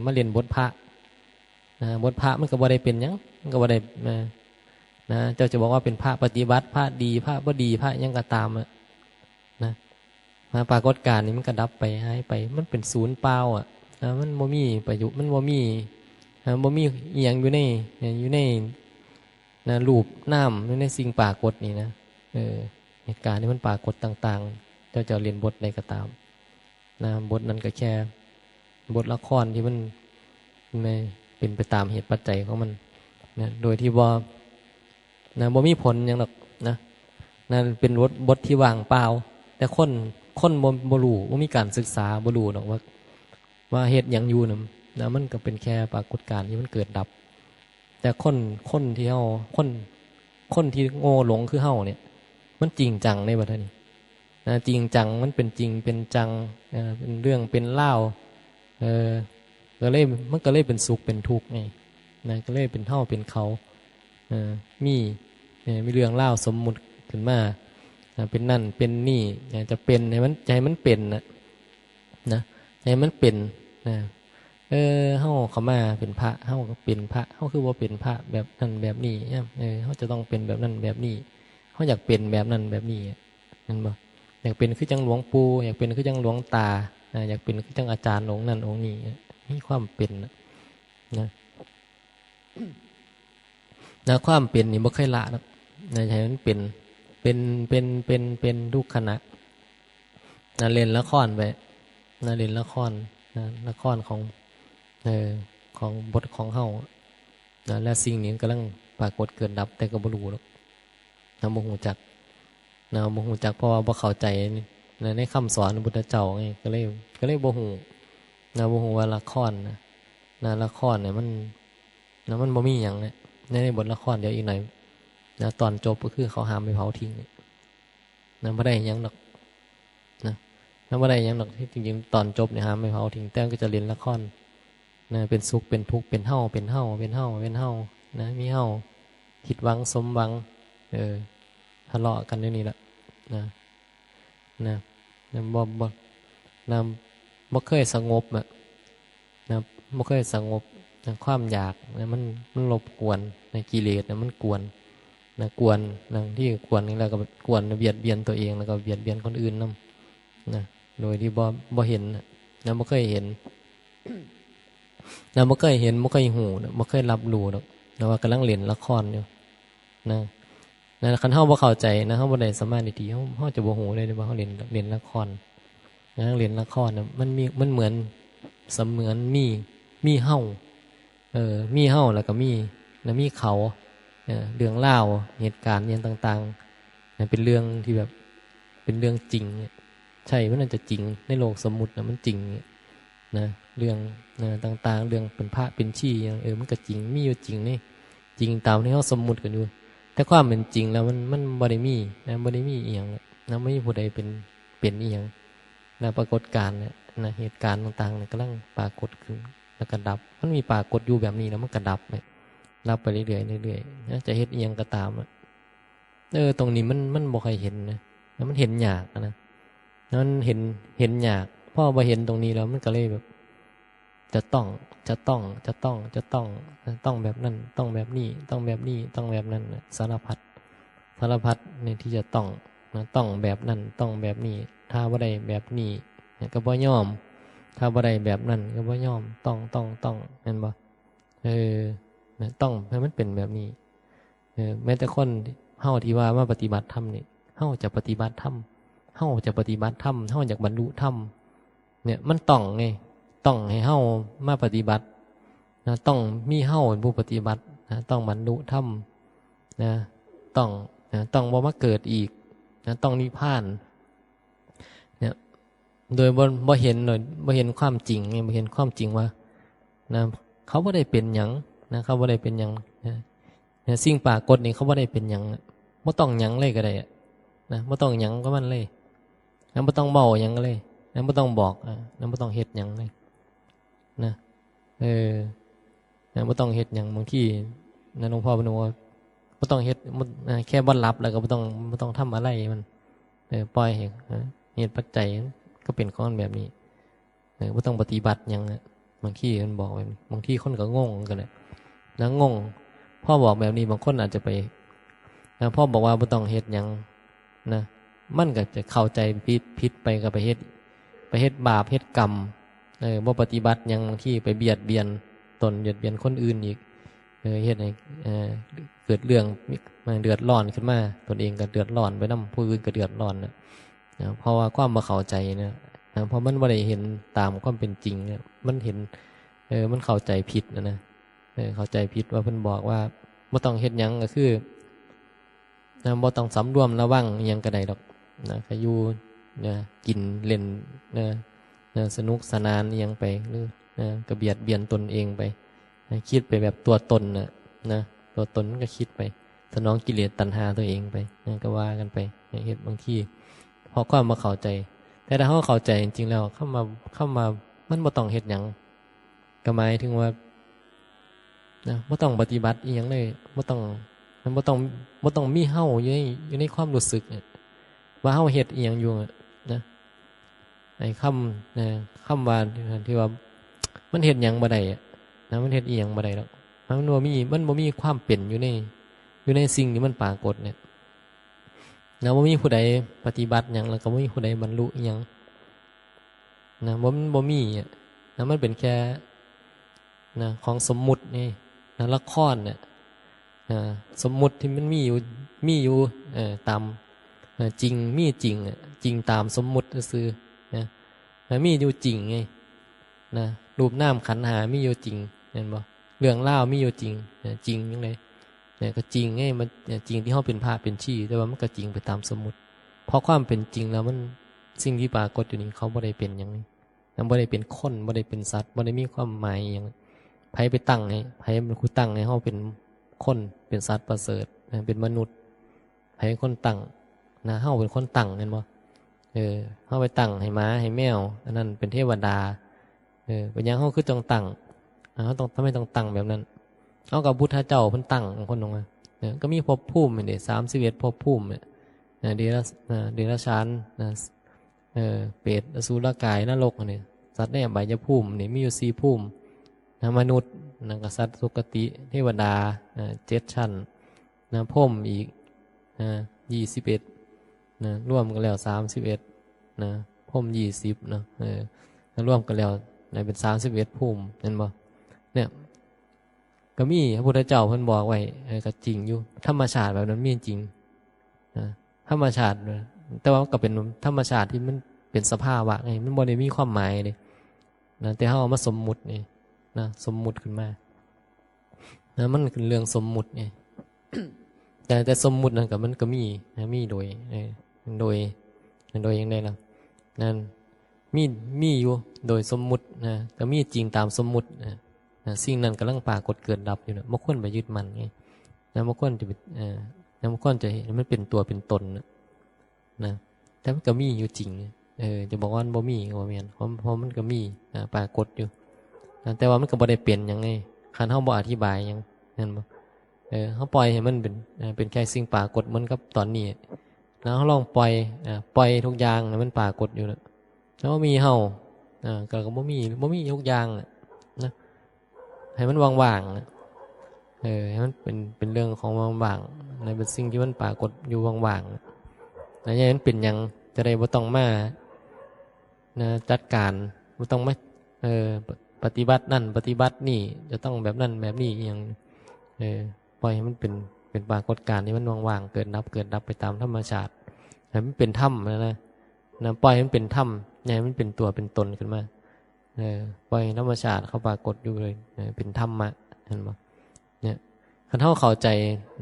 มาเรียนบทพระนะบทพระมันก็บ่ได้เป็นยังมันก็บ่ได้นะเจ้าจะบอกว่าเป็นพระปฏิบัติพระดีพระบ่ดีพระยังก็ตามนะมาปรากฏการณ์นี้มันก็ดับไปหายไปมันเป็นศูนย์เปล่านะมันบ่มีประโยชน์มันบ่มีบ่มีอีหยังอยู่ในนะรูปน้ำอยู่ในสิ่งปรากฏนี่นะเหตุการณ์ที่มันปรากฏต่างๆเจ้าจะเรียนบทใดก็ตามนะบทนั้นก็แค่บทละครที่มันไม่เป็นไปตามเหตุปัจจัยของมันนะโดยที่นะบ่มีผลอย่างหรอกนะเป็นบทที่ว่างเปล่าแต่คนบ่รู้ว่ามีการศึกษาบ่รู้หรอกว่าเหตุอย่างอยู่นะมันก็เป็นแค่ปรากฏการณ์ที่มันเกิดดับแต่คนที่เฮาคนที่โง่หลงคือเฮาเนี่ยมันจริงจังในบัดนี้นะจริงจังมันเป็นจริงเป็นจังเป็นเรื่องเป็นเล่ามันก็เลยเป็นสุขเป็นทุกข์ไงนะก็เลยเป็นเฮาเป็นเขามีเรื่องเล่าสมมุติขึ้นมาเป็นนั่นเป็นนี่จะเป็นให้มันใจมันเป็นนะใจมันเป็นนะเฮาเข้ามาเป็นพระเฮาก็เป็นพระเฮาคือว่าเป็นพระแบบนั้นแบบนี้เฮาจะต้องเป็นแบบนั้นแบบนี้เฮาอยากเป็นแบบนั้นแบบนี้นั่นบ่อยากเป็นคือจังหลวงปู่อยากเป็นคือจังหลวงตาอยากเป็นคือจังอาจารย์องค์นั้นองค์นี้มีความเป็นนะความเป็นนี่บ่เคยละนะให้มันเป็นทุกขณะเล่นละครไปเล่นละครละครของบทของเฮาและสิ่งนี้กำลังปรากฏเกิดดับแต่ก็บ่รู้หรอกบ่ฮู้จักบ่ฮู้จักเพราะว่าบ่เข้าใจในคำสอนของพุทธเจ้าไงก็เลยบ่ฮู้บ่ฮู้ว่าละครละครเนี่ยมันบ่มีหยังในบทละครเดี๋ยวอีกหน่อยตอนจบก็คือเขาห้ามไปเผาทิ้งบ่ได้หยังหรอกบ่ได้หยังหรอกที่จริงๆตอนจบเนี่ยห้ามไปเผาทิ้งแต่ก็จะเล่นละครเป็นสุขเป็นทุกข์เป็นเฮาเป็นเฮามีเฮาผิดหวังสมหวังทะเลาะกันเรื่องนี้แหละบ่เคยสงบบ่เคยสงบความอยากมันรบกวนในกิเลสมันกวนกวนที่กวนนี่แล้วก็กวนเบียดเบียนตัวเองแล้วก็เบียดเบียนคนอื่นโดยที่บ่เห็นบ่เคยเห็นบ่เคยเห็นบ่เคยหูบ่เคยรับรู้หรอกว่ากำลังเล่นละครอยู่คันเฮาบ่เข้าใจเฮาบ่ได้สมาธิเฮาจะบ่ฮู้เลยว่าเฮาเล่นละครเล่นละครมันเหมือนเสมือนมีเฮามีเฮาแล้วก็มีเขาเรื่องเล่าเหตุการณ์อย่างต่างๆเป็นเรื่องที่แบบเป็นเรื่องจริงใช่มันน่าจะจริงในโลกสมมุติมันจริงเรื่องต่างๆเรื่องเป็นพระเป็นชี้มันก็จริงมีอยู่จริงนี่จริงตามที่เขาสมมุติกันอยู่แต่ความเป็นจริงแล้วมันบ่ได้มีบ่ได้มีอีหยัง นะไม่มีผู้ใดเป็นอีหยังนะปรากฏการณ์เนี่ยนะเหตุการณ์ต่างๆเนี่ยกำลังปรากฏขึ้นแล้วก็ดับมันมีปรากฏอยู่แบบนี้แล้วมันก็ดับเนี่ยดับไปเรื่อยๆเรื่อยๆนะจะเฮ็ดอีหยังก็ตามตรงนี้มันบ่ค่อยเห็นนะแล้วมันเห็นยากนะนั้นเห็นยากพอมาเห็นตรงนี้แล้วมันก็เลยแบบจะต้องแบบนั้นต้องแบบนี้ต้องแบบนี้ต้องแบบนั้นสารพัดเนี่ยที่จะต้องนะต้องแบบนั้นต้องแบบนี้ถ้าบ่ได้แบบนี้ก็บ่ยอมถ้าบ่ได้แบบนั้นก็บ่ยอมต้องเห็นบ่นะต้องให้มันเป็นแบบนี้แม้แต่คนเฮาที่ว่ามาปฏิบัติธรรมนี่เฮาจะปฏิบัติธรรมเฮาจะปฏิบัติธรรมเฮาอยากบรรลุธรรมเนี่ยมันต้องไงต้องให้เฮามาปฏิบัตินะต้องมีเฮาเป็นผู้ปฏิบัตินะต้องบรรลุธรรมนะต้องนะต้องบ่มาเกิดอีกนะต้องนิพพานเนี่ยโดยบ่เห็นเลยบ่เห็นความจริงไงบ่เห็นความจริงว่านะเขาบ่ได้เป็นหยังนะเขาบ่ได้เป็นหยังนะสิ่งปรากฏนี่เขาบ่ได้เป็นหยังบ่ต้องหยังเลยก็ได้นะบ่ต้องหยังก็มันเลยนะบ่ต้องเว้าหยังก็เลยนะบ่ต้องบอกนะบ่ต้องเฮ็ดหยังเลยนะนะบ่ต้องเฮ็ดหยังบางทีนะหลวงพ่อเพิ่นว่าบ่ต้องเฮ็ดแค่บ่หลับแล้วก็บ่ต้องทำอะไรมันปล่อยให้เหตุปัจจัยก็เป็นของมันแบบนี้บ่ต้องปฏิบัติหยังบางทีมันบอกบางทีคนก็งงกันแหละนะงงพ่อบอกแบบนี้บางคนอาจจะไปนะพ่อบอกว่าบ่ต้องเฮ็ดหยังนะมันก็จะเข้าใจผิดไปก็ไปเฮ็ดบาปเฮ็ดกรรมบ่ปฏิบัติหยังบางทีไปเบียดเบียนตนเบียดเบียนคนอื่นอีกเฮ็ดให้เกิดเรื่องเดือดร้อนขึ้นมาตนเองก็เดือดร้อนไปนำผู้อื่นก็เดือดร้อนนะเพราะว่าความบ่เข้าใจนะเพราะมันบ่ได้เห็นตามความเป็นจริงมันเห็นมันเข้าใจผิดนะเข้าใจผิดว่าเพิ่นบอกว่าบ่ต้องเฮ็ดหยังก็คือบ่ต้องสำรวมระวังอิหยังก็ได้ดอกนะก็อยู่กินเล่นสนุกสนานอิหยังไปหรือก็เบียดเบียนตนเองไปคิดไปแบบตัวตนนะตัวตนก็คิดไปสนองกิเลสตัณหาตัวเองไปก็ว่ากันไปเฮ็ดบางทีพอความมาเข้าใจแต่ถ้าเฮาเข้าใจจริงๆแล้วเข้ามามันบ่ต้องเฮ็ดหยังก็หมายถึงว่านะบ่ต้องปฏิบัติอีหยังเลยบ่ต้องมีเฮาอยู่ในความรู้สึกว่าเฮาเฮ็ดอีหยังอยู่นะไอ้คำว่าที่ว่ามันเฮ็ดหยังบ่ได้นะมันเฮ็ดอีหยังบ่ได้หรอกมันบ่มีความเป็นอยู่ในสิ่งที่มันปรากฏเนี่ยนะบ่มีผู้ใดปฏิบัติหยังแล้วก็บ่มีผู้ใดบรรลุอีหยังนะบ่มีนะมันเป็นแค่นะของสมมุตินี่นะละครเนี่ยสมมุติที่มันมีอยู่ตามจริงมีจริงจริงตามสมมุติซื่อนะมีอยู่จริงไงนะรูปนามขันธ์หามีอยู่จริงเห็นบ่เรื่องเล่ามีอยู่จริงจริงยังไงเนี่ยก็จริงไงมันจริงที่เฮาเป็นพระเป็นชี้แต่ว่ามันก็จริงไปตามสมมุติเพราะความเป็นจริงแล้วมันสิ่งที่ปรากฏอยู่นี้เขาบ่ได้เป็นหยังมันบ่ได้เป็นคนบ่ได้เป็นสัตว์บ่ได้มีความหมายหยังไผไปตั้งให้ไผเป็นผู้ตั้งให้เฮาเป็นคนเป็นสัตว์ประเสริฐเป็นมนุษย์ไผเป็นคนตั้งนะเฮาเป็นคนตั้งเห็นบ่เฮาไปตั้งให้ม้าให้แมวอันนั้นเป็นเทวดาเป็นหยังเฮาคือต้องตั้งเฮาต้องทำไมต้องตั้งแบบนั้นเฮากับพุทธเจ้าเพิ่นตั้งคนลงมาก็มีภพภูมินี่31ภพภูมิเดรัจฉานเปรตอสุรกายนรกนี่สัตว์ในอบายภูมินี่มีอยู่4ภูมิมนุษย์กษัตริย์สุคติเทวดา7ชั้นพรหมอีก21รวมกันแล้ว31พรหม20รวมกันแล้วเป็น31ภูมิเห็นบ่เนี่ยก็มีพระพุทธเจ้าเพิ่นบอกไว้ก็จริงอยู่ธรรมชาติแบบนั้นมีจริงธรรมชาติแต่ว่าก็เป็นธรรมชาติที่มันเป็นสภาวะไงมันบ่ได้มีความหมายเลยนะแต่เฮาเอามาสมมุตินี่นะสมมุติขึ้นมานะมันเป็นเรื่องสมมุติไง แต่สมมุตินั่นก็มันก็มีโดยยังไงล่ะนั่นมีอยู่โดยสมมุตินะก็มีจริงตามสมมุติสิ่งนั้นกำลังปรากฏเกิดดับอยู่นะบ่ควรไปยึดมันไงนะบ่ควรจะบ่ควรจะเห็นมันเป็นตัวเป็นตนนะ แต่มันก็มีอยู่จริงจะบอกว่ามันบ่มีก็บ่แม่นเพราะมันก็มีปรากฏอยู่แต่ว่ามันก็บ่ได้เป็นหยังไงคันเฮาบ่อธิบายหยังนั่นบ่เฮาปล่อยให้มันเป็นแค่สิ่งปรากฏเหมือนกับตอนนี้แล้วเฮาลองปล่อยทุกอย่างให้มันปรากฏอยู่แล้วมีเฮาก็บ่มีทุกอย่างนะให้มันว่างๆให้มันเป็นเรื่องของว่างๆในเป็นสิ่งที่มันปรากฏอยู่ว่างๆแล้วอย่างนั้นเป็นหยังจะได้บ่ต้องมาจัดการบ่ต้องมาปฏิบัตินั่นปฏิบัตินี่จะต้องแบบนั่นแบบนี้อย่างปล่อยให้มันเป็นปรากฏการณ์ที่มันว่างๆเกิดดับไปตามธรรมชาติให้มันเป็นธรรมนะปล่อยให้มันเป็นธรรมอย่าให้มันเป็นตัวเป็นตนขึ้นมาปล่อยธรรมชาติเขาปรากฏอยู่เลยเป็นธรรมะเห็นบ่เนี่ยถ้าเฮาเข้าใจ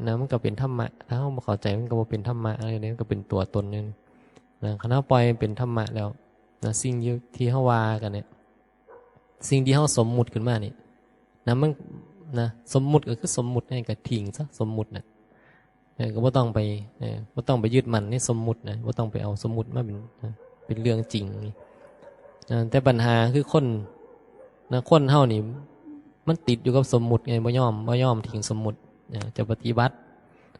นะมันก็เป็นธรรมะถ้าเฮาบ่เข้าใจมันก็บ่เป็นธรรมะอะไรเนี่ยมันก็เป็นตัวตนนึงนะถ้าเฮาปล่อยเป็นธรรมะแล้วนะสิ่งที่เฮาว่ากันเนี่ยสิ่งที่เฮาสมมุติขึ้นมานี่นะมันนะสมมุติก็คือสมมุติให้ก็ทิ้งซะสมมุติน่ะก็บ่ต้องไปยึดมั่นในสมมุตินะบ่ต้องไปเอาสมมุติมาเป็นเรื่องจริงแต่ปัญหาคือคนเฮานี่มันติดอยู่กับสมมุติไงบ่ยอมทิ้งสมมุติจะปฏิบัติ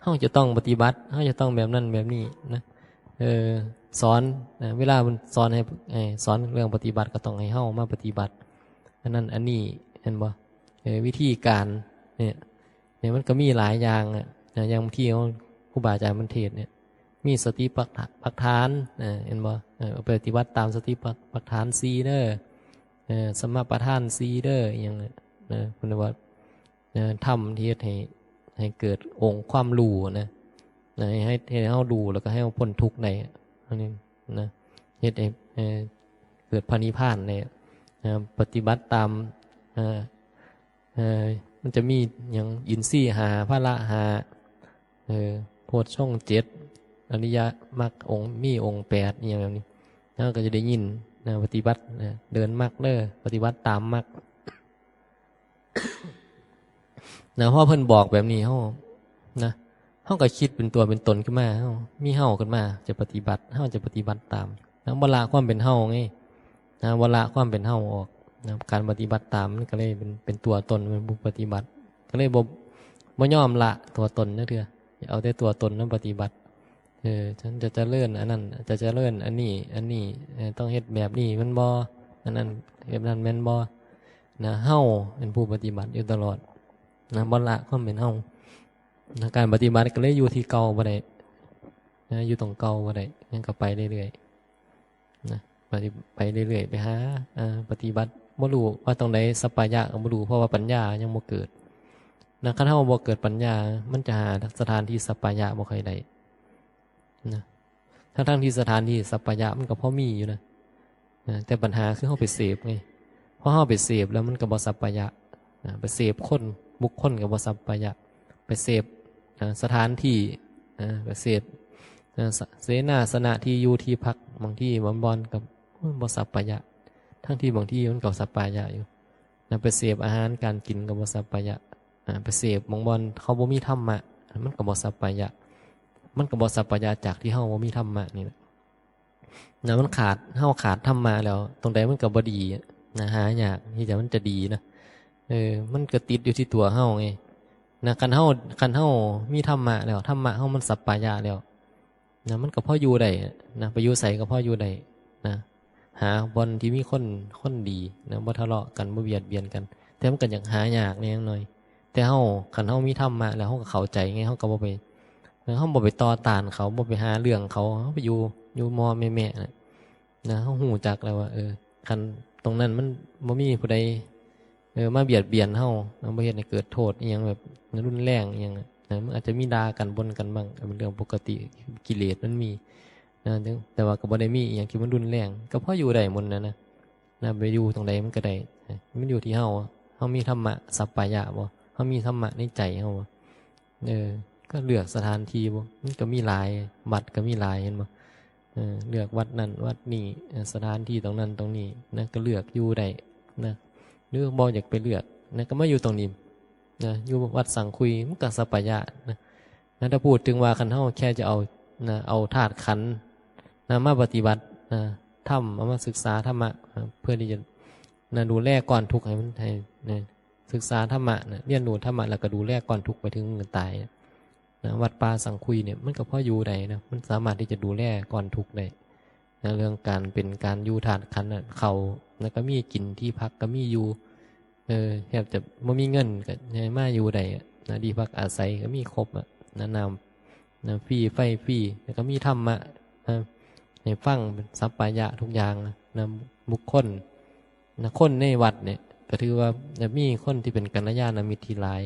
เฮาจะต้องปฏิบัติเฮาจะต้องแบบนั้นแบบนี้นะสอนเวลามันสอนให้สอนเรื่องปฏิบัติก็ต้องให้เฮามาปฏิบัติอันนั้นอันนี้เห็นบ่วิธีการเนี่ยมันก็มีหลายอย่างอย่างบางทีครูบาอาจารย์มันเทศเนี่ยมีสติปัฏฐานเห็นบ่เอาไปปฏิบัติตามสติปัฏฐาน4เด้อสมปัฏฐาน4เด้ออย่างคุณว่าทำที่ให้เกิดองค์ความรู้นะให้เฮาดูแล้วก็ให้เฮาพ้นทุกข์ได้อันนี้นะเฮ็ดให้เกิดพระนิพพานได้ปฏิบัติตามมันจะมีอย่างอินทรีย์5พละ5โพชฌงค์7อริยมรรคมีองค์8อย่างแบบนี้แล้วก็จะได้ยินปฏิบัติเดินมรรคปฏิบัติตามมรรคเพราะเพิ่นบอกแบบนี้เฮาก็คิดเป็นตัวเป็นตนขึ้นมาเฮามีเฮาขึ้นมาจะปฏิบัติเฮาจะปฏิบัติตามบ่ละความเป็นเฮาไงบ่ละความเป็นเฮาออกการปฏิบัติตามมันก็เลยเป็นตัวตนเป็นผู้ปฏิบัติก็เลยบ่ยอมละตัวตนจักเทื่อเอาแต่ตัวตนนั้นปฏิบัติฉันจะเจริญอันนั้นจะเจริญอันนี้ต้องเฮ็ดแบบนี้มันบ่อันนั้นแบบนั้นแม่นบ่เฮาเป็นผู้ปฏิบัติอยู่ตลอดบ่ละความเป็นเฮาการปฏิบัติก็เลยอยู่ที่เก่าบ่ได้อยู่ตรงเก่าบ่ได้ยังก็ไปเรื่อยๆไปเรื่อยๆไปหาปฏิบัติบ่รู้ว่าตรงไหนสัปปายะก็บ่รู้เพราะว่าปัญญายังบ่เกิดคันเฮาบ่เกิดปัญญามันจะหาสถานที่สัปปายะบ่ค่อยได้ทั้งที่สถานที่สัปปายะมันก็พอมีอยู่นะแต่ปัญหาคือเฮาไปเสพไงพอเฮาไปเสพแล้วมันก็บ่สัปปายะไปเสพคนบุคคลก็บ่สัปปายะไปเสพสถานที่ไปเสพเสนาสนะที่อยู่ที่พักบางที่บอนกับบ่สัปปายะทั้งที่บางที่มันก็สัปปายะอยู่ไปเสพอาหารการกินก็บ่สัปปายะไปเสพบางบอนเขาบ่มีธรรมะมันก็บ่สัปปายะมันก็บ่สัปปายะจากที่เฮาบ่มีธรรมะนี่แหละมันเฮาขาดธรรมะแล้วตรงใดมันก็บ่ดีหายากที่จะมันจะดีนะมันก็ติดอยู่ที่ตัวเฮาไงคันเฮามีธรรมะแล้วธรรมะเฮามันสัปปายะแล้วมันก็พออยู่ได้ไปอยู่ไสก็พออยู่ได้หาบอนที่มีคนดีบ่ทะเลาะกันบ่เบียดเบียนกันแต่มันก็ยังหายากแน่หน่อยแต่คันเฮามีธรรมะแล้วเฮาก็เข้าใจไงเฮาก็บ่ไปต่อต้านเขาบ่ไปหาเรื่องเขาไปอยู่มอแม่เฮาฮู้จักแล้วว่าคันตรงนั้นมันบ่มีผู้ใดมาเบียดเบียนเฮาบ่เฮ็ดให้เกิดโทษอีหยังแบบรุนแรงอีหยังมันอาจจะมีด่ากันบ่นกันบ้างเป็นเรื่องปกติกิเลสมันมีแต่ว่าก็บ่ได้มีอีหยังที่มันรุนแรงก็พออยู่ได้หมดนะไปอยู่ตรงใดมันก็ได้มันอยู่ที่เฮามีธรรมะสัปปายะบ่เฮามีธรรมะในใจเฮาบ่ก็เลือกสถานที่บ่มันก็มีหลายวัดก็มีหลายเห็นบ่เลือกวัดนั้นวัดนี้สถานที่ตรงนั้นตรงนี้ก็เลือกอยู่ได้นะหรือบ่อยากไปเลือกก็มาอยู่ตรงนี้อยู่วัดสังคุยมันก็สัปปายะถ้าพูดถึงว่าคันเฮาแค่จะเอาธาตุขันธ์ มาปฏิบัติธรรมเอามาศึกษาธรรมะเพื่อที่จะดูแลก่อนทุกข์ให้มันให้ศึกษาธรรมะเรียนรู้ธรรมะแล้วก็ดูแลก่อนทุกข์ไปถึงมือตายวัดป่าสังคุยเนี่ยมันก็พออยู่ได้นะมันสามารถที่จะดูแลก่อนทุกข์ได้เรื่องการเป็นการอยู่ธาตุขันธ์เขาแล้วก็มีกินที่พักก็มีอยู่แทบจะไม่มีเงินก็มาอยู่ได้ดีพักอาศัยก็มีครบน้ำฟรีไฟฟรีแล้วก็มีธรรมะให้ฟังเป็นสัพพายะทุกอย่างนะบุคคลคนในวัดเนี่ยก็ถือว่ามีคนที่เป็นกัลยาณมิตรที่หลาย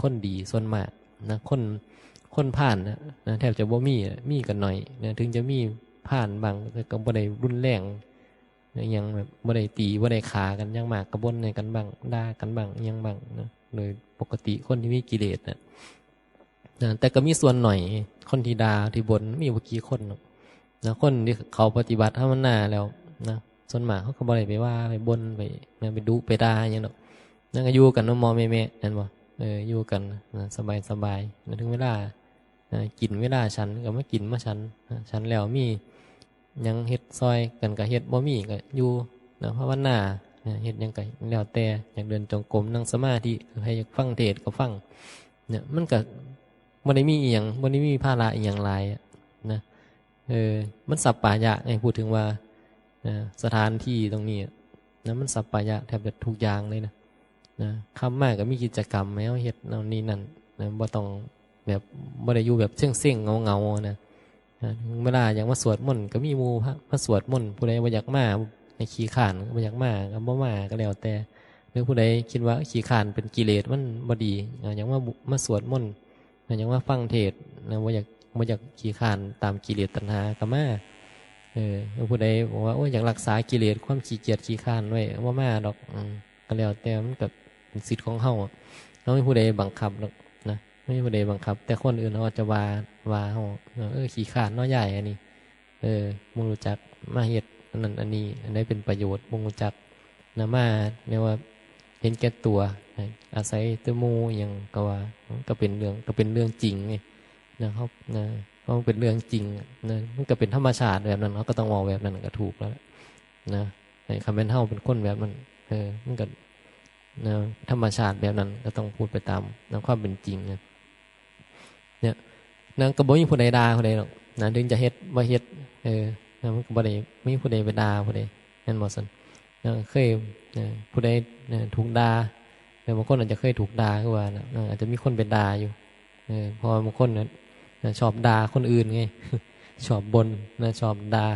คนดีส่วนมากคนผ่านแทบจะบ่มีกันหน่อยถึงจะมีผ่านบางแต่ก็บ่ได้รุนแรงยังแบบบ่ได้ตีบ่ได้ขากันยังมากกระบนในกันบ้างด่ากันบ้างยังบ้างโดยปกติคนที่มีกิเลสแต่ก็มีส่วนหน่อยคนที่ด่าที่บ่นมีบ่กี่คนคนที่เขาปฏิบัติธรรมนาแล้วส่วนมากเขาก็บ่ได้ไปว่าไปบ่นไปดุไปด่าอย่างนั้นนั่นก็อยู่กันมอแม่ๆนั่นบ่อยู่กันสบายถึงเวลากินเวลาฉันก็ไม่กินมาฉันแล้วมียังเฮ็ดซอยกันก็เฮ็ดบ่มีก็อยู่ภาวนาเฮ็ดยังก็แล้วแต่อยากเดินจงกรมนั่งสมาธิให้อยากฟังเทศน์ก็ฟังเนี่ยมันก็บ่ได้มีอีหยังบ่ได้มีภาระอีหยังหลายนะมันสัปปายะให้พูดถึงว่าสถานที่ตรงนี้มันสัปปายะแทบจะทุกอย่างเลยนะคำมากก็มีกิจกรรมแม้ว่าเฮ็ดนี่นั่นบ่ต้องแบบบ่ได้อยู่แบบเซ็งๆเงาๆนะเวลาอย่างมาสวดมนต์ก็มีหมู่มาสวดมนต์ผู้ใดบ่อยากมาให้ขี้ข้านบ่อยากมาก็บ่มาก็แล้วแต่หรือผู้ใดคิดว่าขี้ข้านเป็นกิเลสมันบ่ดีอย่างมาสวดมนต์อย่างว่าฟังเทศน์บ่อยากขี้ข้านตามกิเลสตัณหาก็มาผู้ใดบอกว่าโอ้ยอยากรักษากิเลสความขี้เกียจขี้ข้านไว้บ่มาดอกก็แล้วแต่มันก็เป็นสิทธิ์ของเฮาไม่มีผู้ใดบังคับหรอกนะไม่มีผู้ใดบังคับแต่คนอื่นเขาจะว่าเฮาขี้ข้านน้อยใหญ่อันนี้มึงรู้จักมาเฮ็ดอันนั้นอันนี้อันนี้เป็นประโยชน์มึงรู้จักมาเนี่ยว่าเห็นแก่ตัวอาศัยตัวมูอย่างก็ว่าก็เป็นเรื่องจริงไงนะครับเพราะมันเป็นเรื่องจริงมันก็เป็นธรรมชาติแบบนั้นเขาก็ต้องมองแบบนั้นก็ถูกแล้วนะคำเป็นเฮาเป็นคนแบบนั้นมันก็ธรรมชาติแบบนั้นก็ต้องพูดไปตามความเป็นจริงเนี่ยก็บ่มีผู้ใดด่าผู้ใดหรอกถึงจะเฮ็ดบ่เฮ็ดมันก็บ่ได้มีผู้ใดไปด่าผู้ใดนั่นบ่ซั่นเคยผู้ใดถูกด่าบางคนอาจจะเคยถูกด่าคือว่าอาจจะมีคนไปด่าอยู่เพราะบางคนชอบด่าคนอื่นไงชอบบ่นชอบด่า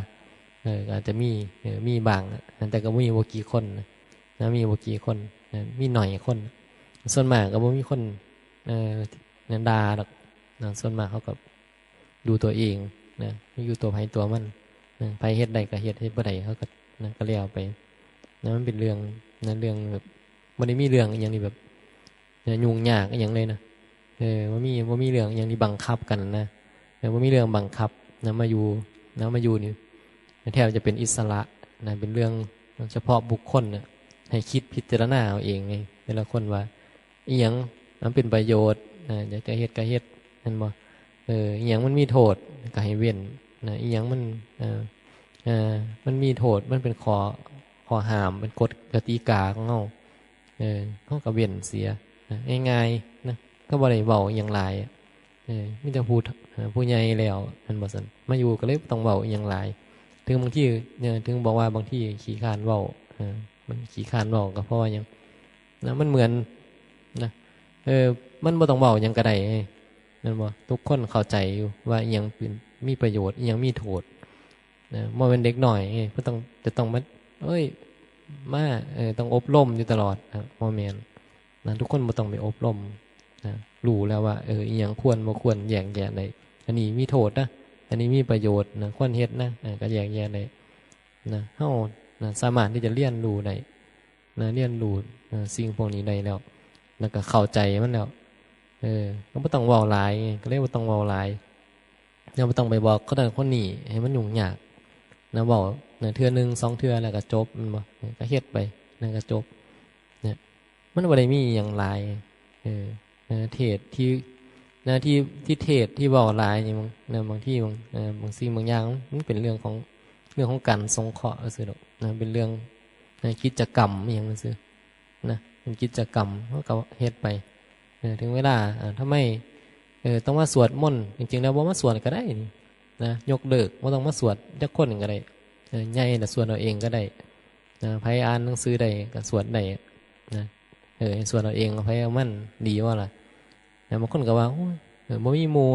อาจจะมีบางแต่ก็มีบ่กี่คนมีบ่กี่คนมีหน่อยคนส่วนมากก็บ่มีคนด่าหรอกส่วนมากเขาก็ดูตัวเองไม่อยู่ตัวไผตัวมันไผเฮ็ดได้ก็เฮ็ดบ่ได้เขาก็ก็แล้วไปมันเป็นเรื่องแบบบ่ได้มีเรื่องอย่างนี้แบบยุ่งยากอย่างเลยนะบ่มีเรื่องอย่างนี้บังคับกันนะบ่มีเรื่องบังคับมาอยู่นี่แทบจะเป็นอิสระเป็นเรื่องเฉพาะบุคคลให้คิดพิจารณาเอาเองไงแต่ละคนว่าอีหยังมันเป็นประโยชน์อยากจะเฮ็ดก็เฮ็ดนั่นบ่อีหยังมันมีโทษก็ให้เว้นอีหยังมันมีโทษมันเป็นข้อห้ามเป็นกฎกติกาของเฮาเขาก็เว้นเสียง่ายๆนะก็บ่ได้เว้าอีหยังหลายมีแต่ผู้ใหญ่แล้วมันบ่ซั่นมาอยู่ก็เลยต้องเว้าอีหยังหลายถึงบางทีถึงบอกว่าบางทีขี้คร้านเว้ามันขี้คร้านเว้าก็เพราะว่าหยังมันเหมือนนะมันบ่ต้องเว้าหยังก็ได้นั่นบ่ทุกคนเข้าใจอยู่ว่าอีหยังเป็นมีประโยชน์อีหยังมีโทษบ่เป็นเด็กน้อยเพิ่นจะต้องมามาต้องอบรมอยู่ตลอดบ่แม่นทุกคนบ่ต้องไปอบรมรู้แล้วว่าอีหยังควรบ่ควรแยกแยะได้อันนี้มีโทษนะอันนี้มีประโยชน์นะควรเฮ็ดนะก็แยกแยะได้เฮาสามารถที่จะเรียนรู้ได้เรียนรู้สิ่งพวกนี้ได้แล้วก็เข้าใจมันแล้วก็บ่ต้องเว้าหลายก็เลยบ่ต้องเว้าหลายยังบ่ต้องไปบอกคนนั้นคนนี้ให้มันยุ่งยากเว้าเทื่อนึง2เทื่อแล้วก็จบมันบ่ก็เฮ็ดไปนั่นก็จบเนี่ยมันบ่ได้มีหยังหลายเทศที่เทศที่เว้าหลายนี่บางทีบางสิ่งบางอย่างมันเป็นเรื่องของ เรื่องของการสงเคราะห์ซื่อดอกนะเป็นเรื่องกิจกรรมอหย่างซื่อนะเป็นกิจกรรมเขาก็เฮ็ดไปถึงเวลาถ้าไม่ต้องมาสวดมนต์จริงๆแล้วบ่มาสวดก็ได้นี่นะยกเลิกบ่ต้องมาสวดจักคนก็ได้ใหญ่น่ะสวดเอาเองก็ได้ไผอ่านหนังสือได้ก็สวดได้นะสวดเอาเองไผเอามันดีว่าล่ะบางคนก็ว่าโอ้ยบ่มีหมู่